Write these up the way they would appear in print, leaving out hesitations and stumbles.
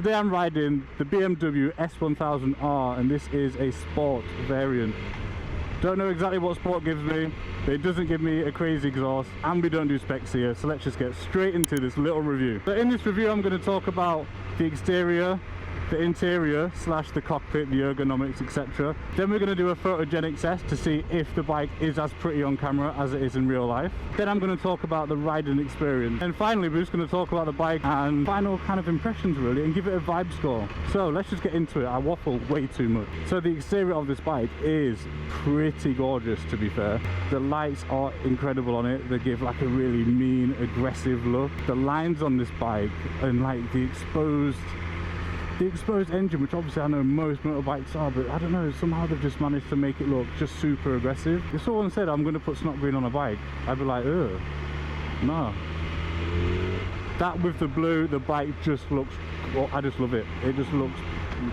today I'm riding the BMW S1000R, and this is a sport variant. Don't know exactly what sport gives me, but it doesn't give me a crazy exhaust, and we don't do specs here, so let's just get straight into this little review. So in this review I'm going to talk about the exterior, the interior / the cockpit, the ergonomics, etc. Then we're going to do a photogenic test to see if the bike is as pretty on camera as it is in real life. Then I'm going to talk about the riding experience, and finally we're just going to talk about the bike and final kind of impressions really, and give it a vibe score. So let's just get into it. I waffle way too much. So the exterior of this bike is pretty gorgeous, to be fair. The lights are incredible on it. They give like a really mean, aggressive look. The lines on this bike and like the exposed engine, which obviously I know most motorbikes are, but I don't know, somehow they've just managed to make it look just super aggressive. If someone said I'm going to put snot green on a bike, I'd be like, ugh, no. That with the blue, the bike just looks, well, I just love it. It just looks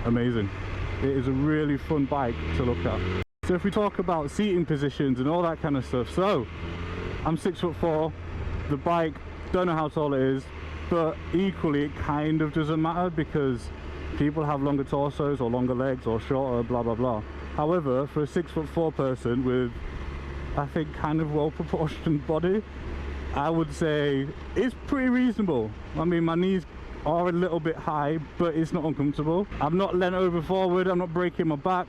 amazing. It is a really fun bike to look at. So if we talk about seating positions and all that kind of stuff, so I'm 6'4", the bike, don't know how tall it is, but equally it kind of doesn't matter because people have longer torsos or longer legs or shorter, blah blah blah. However, for a 6'4" person with, I think, kind of well proportioned body, I would say it's pretty reasonable. I mean, my knees are a little bit high, but it's not uncomfortable. I'm not leant over forward, I'm not breaking my back.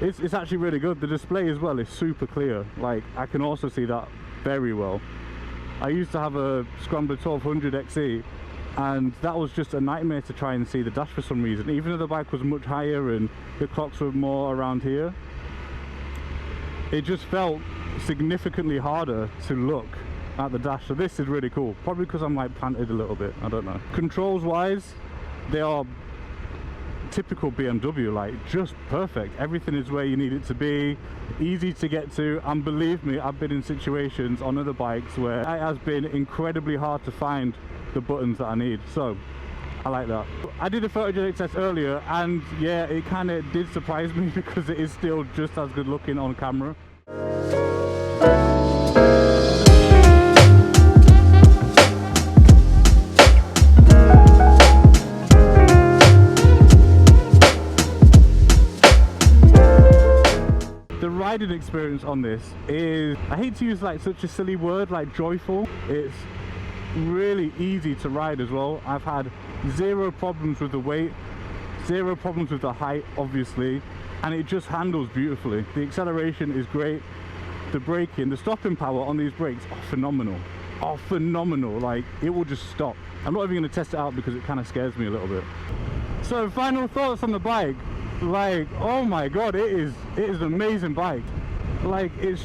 It's actually really good. The display as well is super clear. Like, I can also see that very well. I used to have a Scrambler 1200 XE, and that was just a nightmare to try and see the dash for some reason. Even though the bike was much higher and the clocks were more around here, it just felt significantly harder to look at the dash. So this is really cool, probably because I'm like planted a little bit, I don't know. Controls wise, they are typical BMW, like just perfect. Everything is where you need it to be, easy to get to, and believe me, I've been in situations on other bikes where it has been incredibly hard to find the buttons that I need, so I like that. I did a photogenic test earlier, and yeah, it kind of did surprise me because it is still just as good looking on camera. The riding experience on this is, I hate to use like such a silly word like joyful. It's really easy to ride as well. I've had zero problems with the weight, zero problems with the height obviously, and it just handles beautifully. The acceleration is great, the braking, the stopping power on these brakes are phenomenal. Like, it will just stop. I'm not even going to test it out because it kind of scares me a little bit. So final thoughts on the bike. Like, oh my god, it is an amazing bike. Like, it's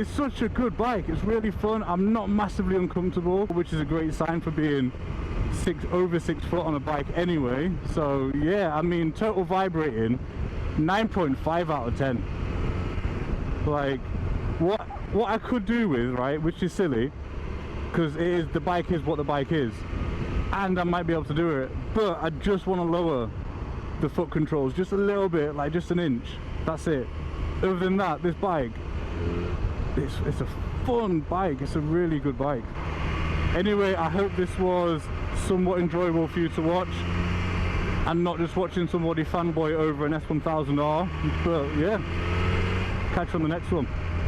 such a good bike. It's really fun. I'm not massively uncomfortable, which is a great sign for being over 6 foot on a bike anyway. So yeah, I mean, total vibrating 9.5 out of 10. Like, what I could do with, right, which is silly because the bike is what the bike is, and I might be able to do it, but I just want to lower the foot controls just a little bit, like just an inch. That's it. Other than that, this bike, it's a fun bike. It's a really good bike. Anyway, I hope this was somewhat enjoyable for you to watch and not just watching somebody fanboy over an S1000R. But yeah, catch you on the next one.